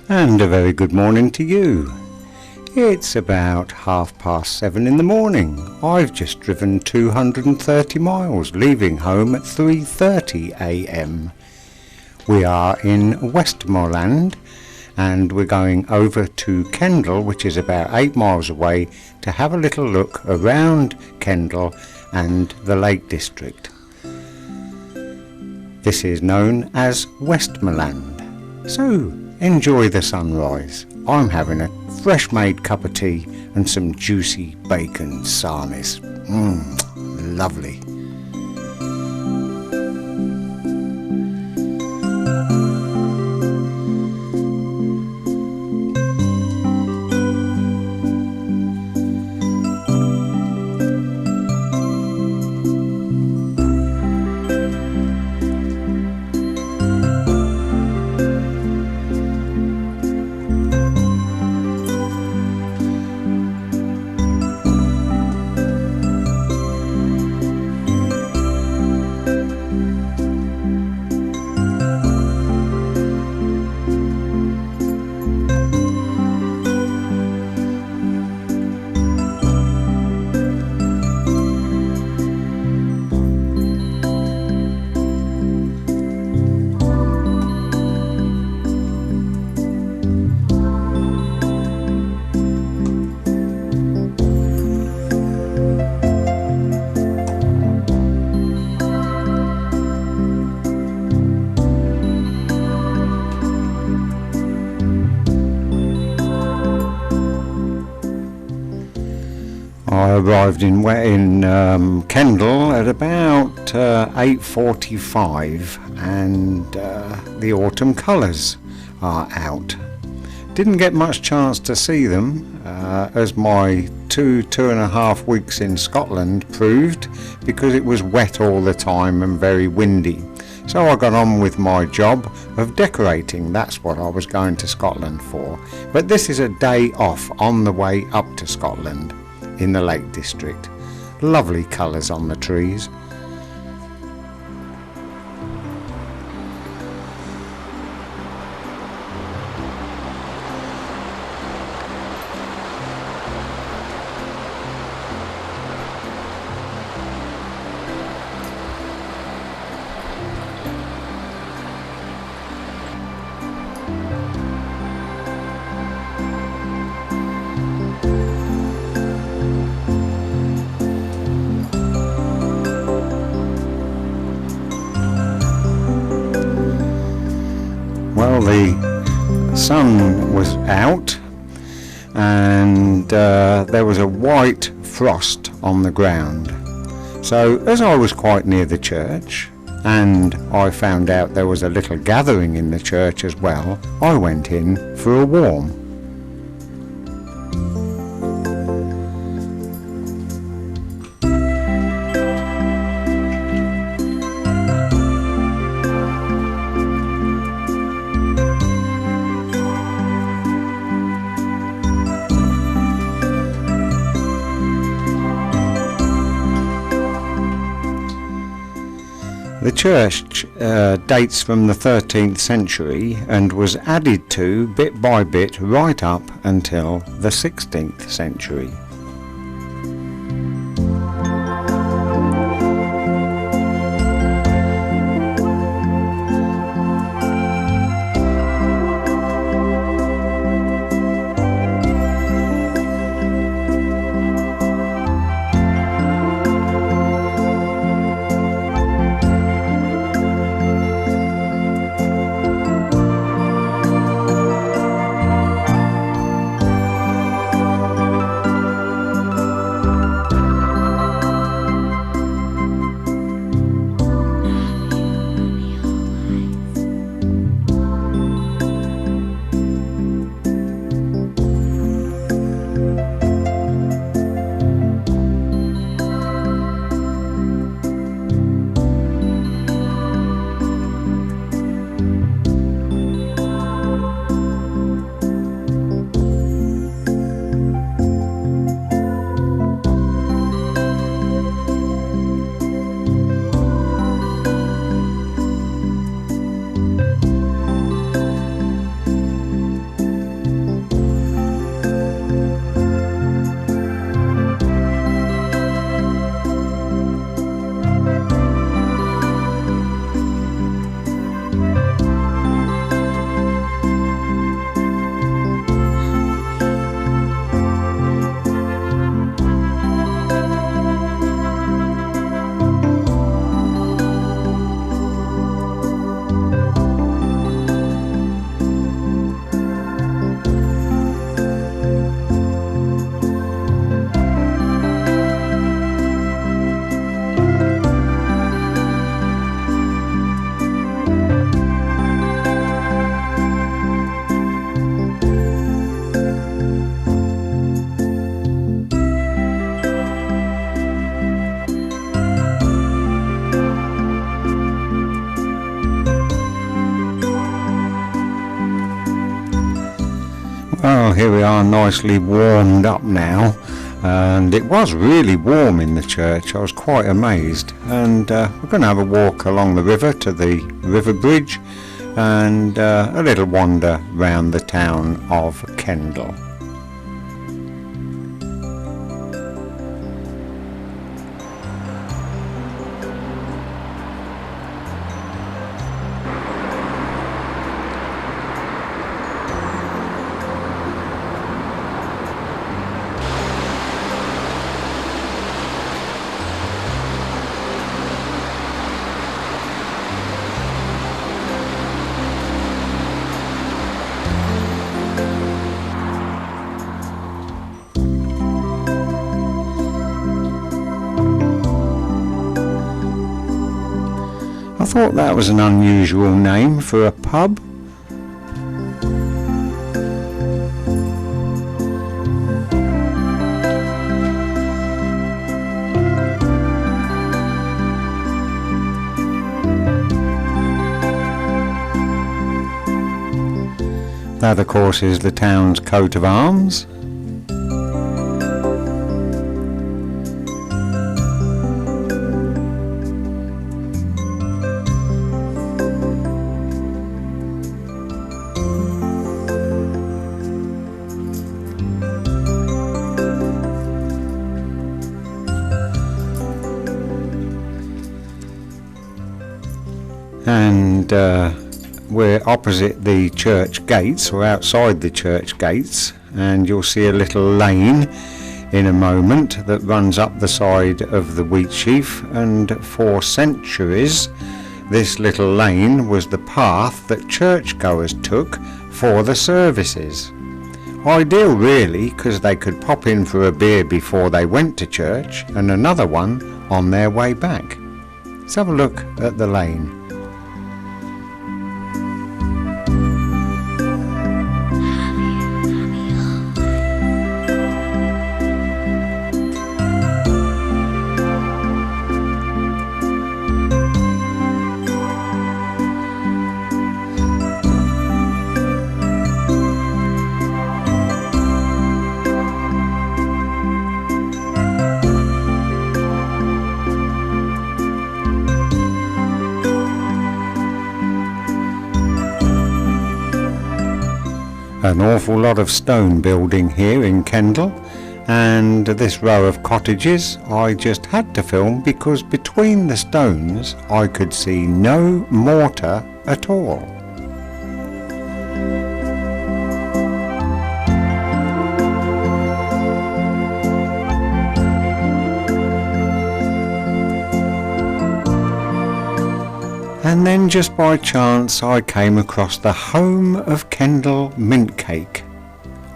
And a very good morning to you. It's about 7:30 in the morning. I've just driven 230 miles, leaving home at 3:30 a.m. We are in Westmoreland and we're going over to Kendal, which is about 8 miles away, to have a little look around Kendal and the Lake District. This is known as Westmoreland. So, enjoy the sunrise. I'm having a fresh made cup of tea and some juicy bacon sarnies. Lovely. I arrived in Kendal at about 8:45 and the autumn colours are out. Didn't get much chance to see them as my two and a half weeks in Scotland proved, because it was wet all the time and very windy. So I got on with my job of decorating. That's what I was going to Scotland for. But this is a day off on the way up to Scotland in the Lake District. Lovely colours on the trees. Well, the sun was out and there was a white frost on the ground. So as I was quite near the church and I found out there was a little gathering in the church as well, I went in for a warm. The church dates from the 13th century and was added to bit by bit right up until the 16th century. Well, here we are, nicely warmed up now, and it was really warm in the church. I was quite amazed, and we're going to have a walk along the river to the river bridge and a little wander round the town of Kendal. I thought that was an unusual name for a pub. That, of course, is the town's coat of arms. And we're opposite the church gates, or outside the church gates, and you'll see a little lane in a moment that runs up the side of the wheat sheaf, and for centuries this little lane was the path that churchgoers took for the services. Ideal really, because they could pop in for a beer before they went to church and another one on their way back. Let's have a look at the lane. An awful lot of stone building here in Kendal, and this row of cottages I just had to film because between the stones I could see no mortar at all. And then just by chance I came across the home of Kendal mint cake.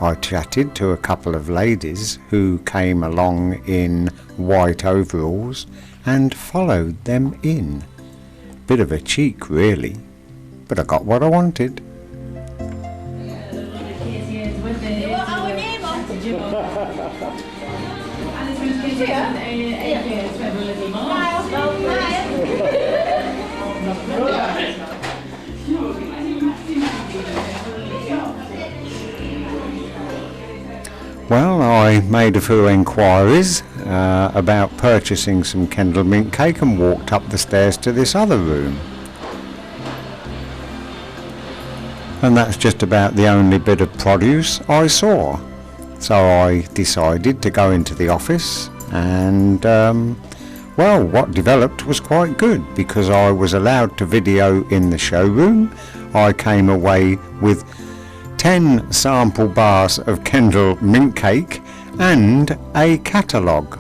I chatted to a couple of ladies who came along in white overalls and followed them in. Bit of a cheek really, but I got what I wanted. Well, I made a few enquiries about purchasing some Kendal mint cake and walked up the stairs to this other room. And that's just about the only bit of produce I saw. So I decided to go into the office and well, what developed was quite good because I was allowed to video in the showroom. I came away with 10 sample bars of Kendal mint cake and a catalogue.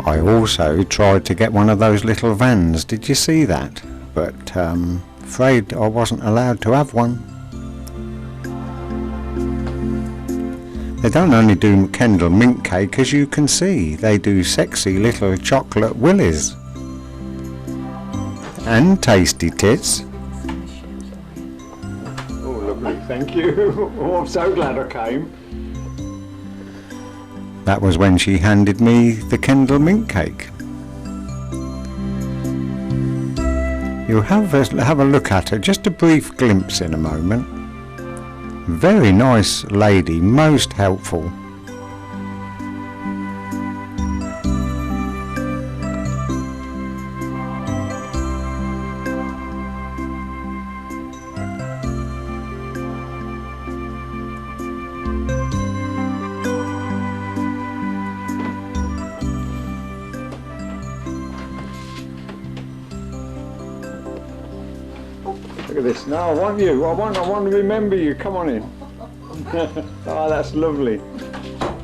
I also tried to get one of those little vans, did you see that? But afraid I wasn't allowed to have one. They don't only do Kendal mint cake, as you can see, they do sexy little chocolate willies and tasty tits. thank you. Oh, I'm so glad I came. That was when she handed me the Kendal mint cake. You'll have a look at her, just a brief glimpse in a moment. Very nice lady, most helpful. Look at this. No, I want you. I want to remember you. Come on in. Oh, that's lovely.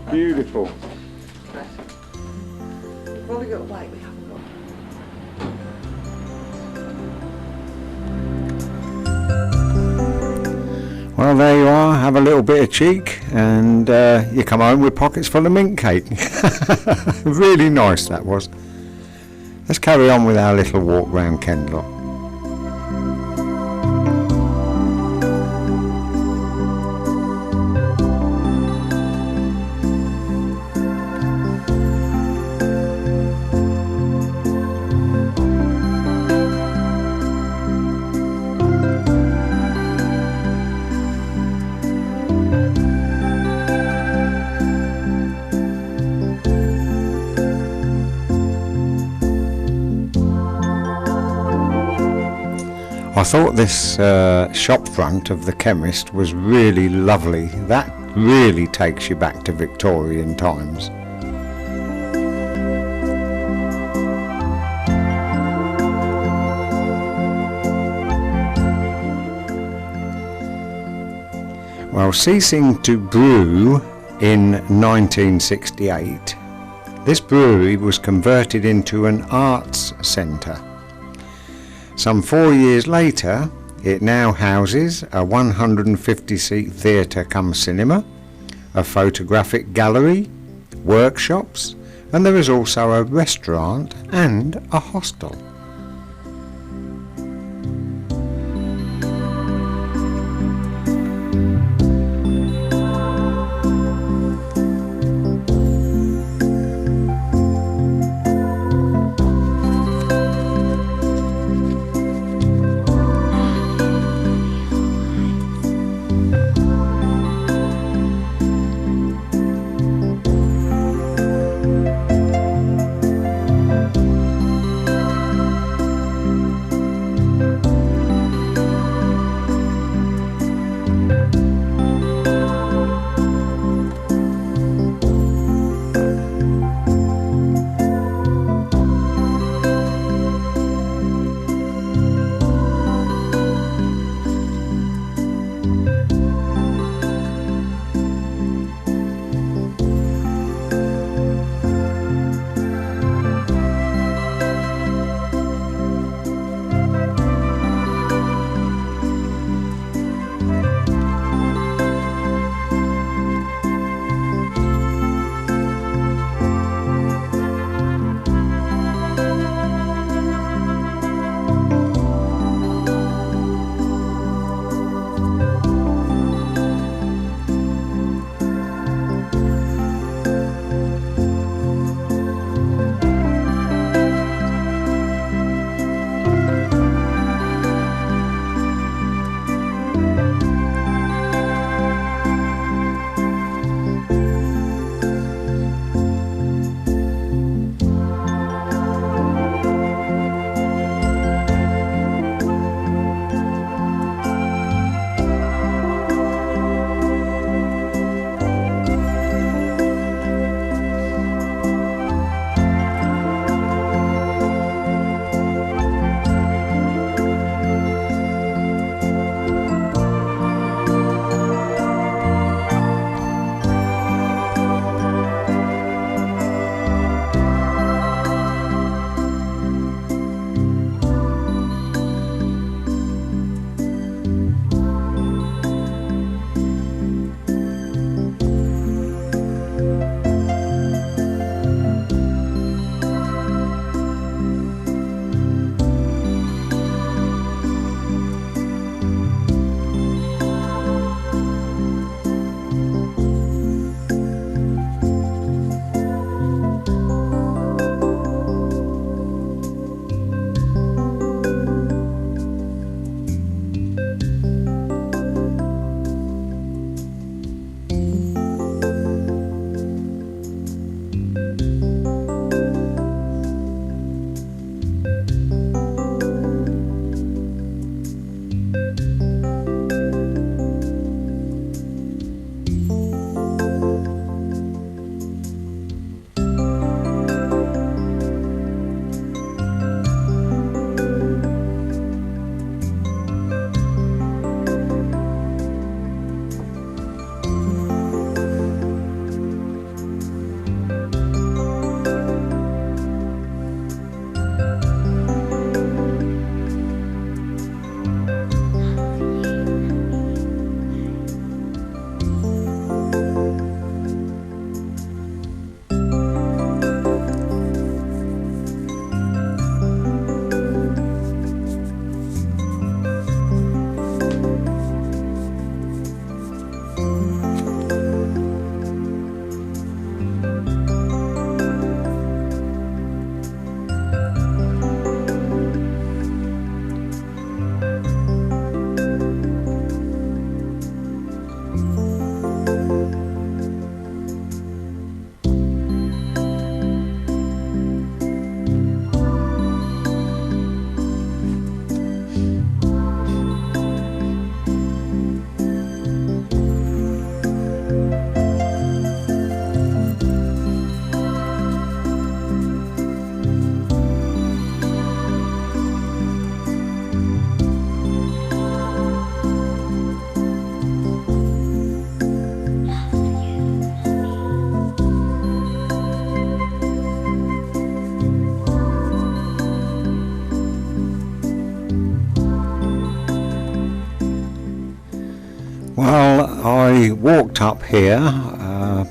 Beautiful. We've probably got white, we haven't got. Well, there you are. Have a little bit of cheek, and you come home with pockets full of mint cake. Really nice that was. Let's carry on with our little walk round Kendal. I thought this shop front of the chemist was really lovely. That really takes you back to Victorian times. Well, ceasing to brew in 1968, this brewery was converted into an arts centre. Some 4 years later, it now houses a 150-seat theatre cum cinema, a photographic gallery, workshops, and there is also a restaurant and a hostel. up here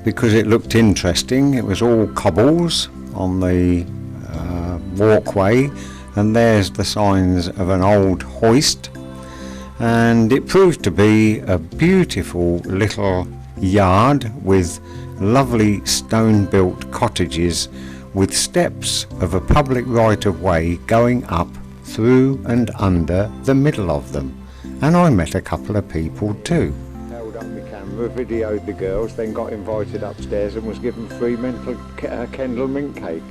because it looked interesting. It was all cobbles on the walkway, and there's the signs of an old hoist, and it proved to be a beautiful little yard with lovely stone built cottages with steps of a public right of way going up through and under the middle of them, and I met a couple of people too. Held up my camera, videoed the girls, then got invited upstairs and was given free Kendal mint cake.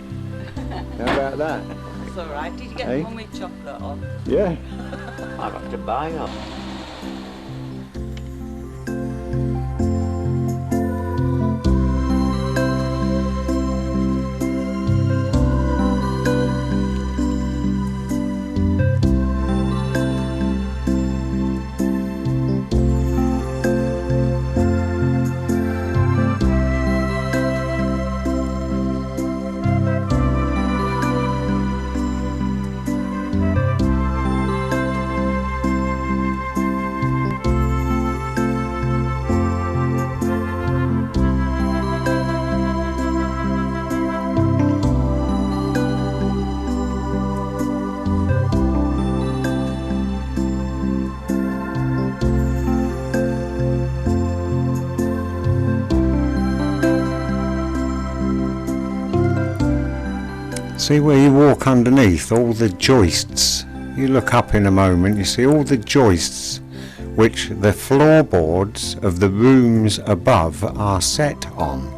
How about that? That's alright. Did you get the one with chocolate on? Yeah. I'll have to buy them. See where you walk underneath, all the joists. You look up in a moment, you see all the joists which the floorboards of the rooms above are set on.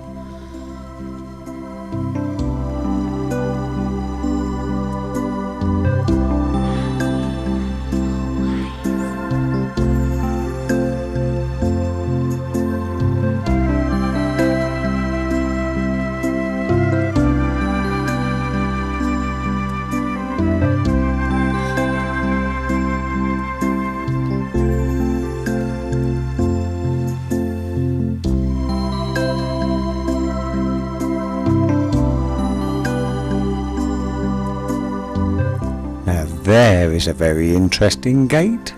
There is a very interesting gate.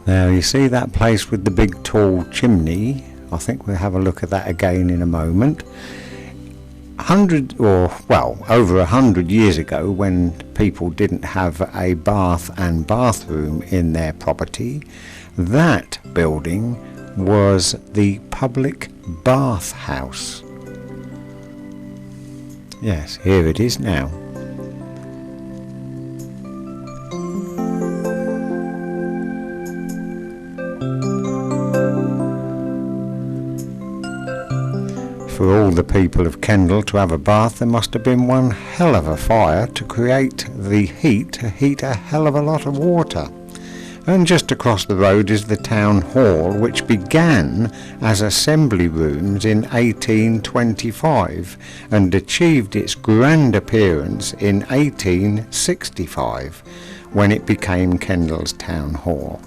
Now you see that place with the big tall chimney. I think we'll have a look at that again in a moment. Over 100 years ago, when people didn't have a bath and bathroom in their property, that building was the public bath house. Yes, here it is now. For all the people of Kendal to have a bath, there must have been one hell of a fire to create the heat to heat a hell of a lot of water. And just across the road is the town hall, which began as assembly rooms in 1825 and achieved its grand appearance in 1865 when it became Kendal's town hall.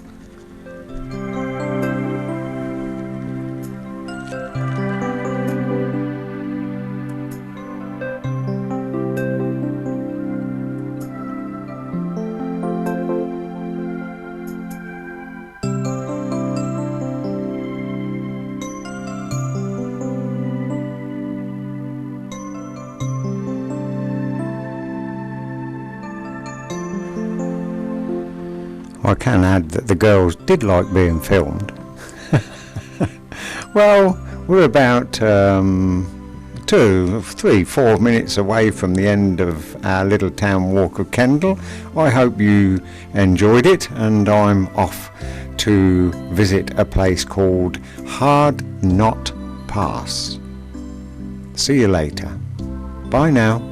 I can add that the girls did like being filmed. Well, we're about 2, 3, 4 minutes away from the end of our little town walk of Kendal. I hope you enjoyed it, and I'm off to visit a place called Hard Knot Pass. See you later. Bye now.